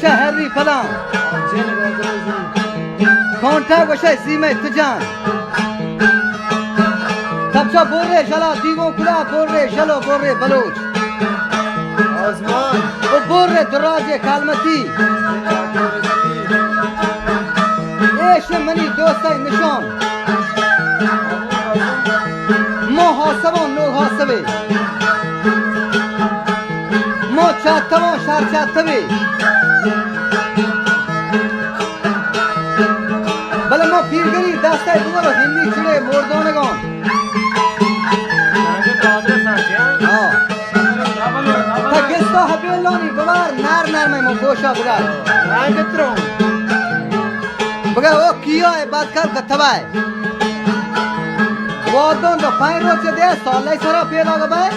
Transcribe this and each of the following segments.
شهری فلان کانتا گوشه سیمه تجان تبچا بوره شلا دیگون کلا بوره شلو بوره بلوچ آزمان و بوره دراج کلمتی ایش منی دوستای نشان محاسبان نو حاسبه ما چاتوان شهر چاتوه بله ما پیرگری دستای دوباره همی چونه مردانگان تا گستا حبیلانی ببار نر نرمه ما گوشا بگر رنگ ترون بگر او کیا بدکر کتبای وادان دا 5 روز چه ده ساله سرا پیدا گبای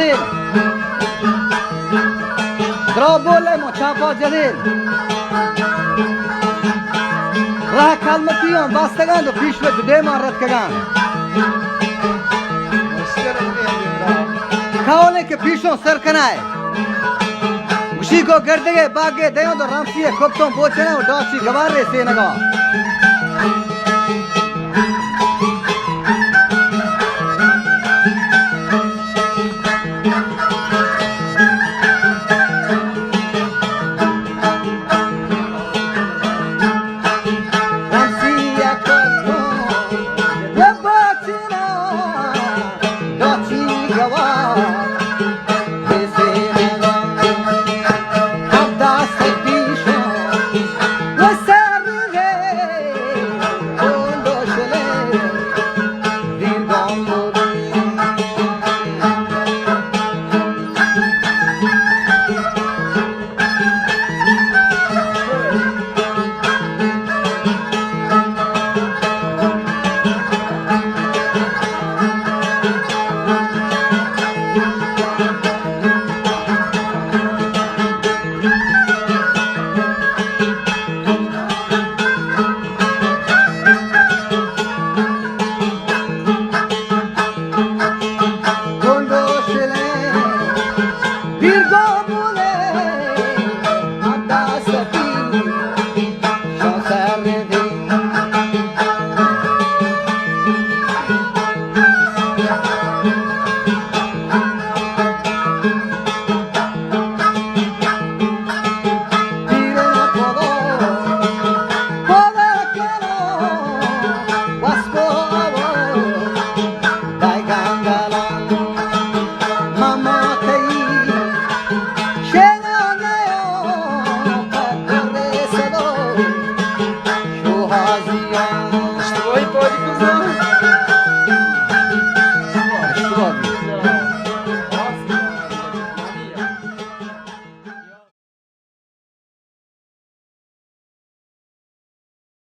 جديد درا بوله مو چاپا جديد راه کلمتیان باستگان و پیش به دوده من رد کگان کهونه که پیشون سر کنای گوشی کو گردگه باگه دیون دو رمسیه کبتون بوچنه و داچی گوار رسی نگاه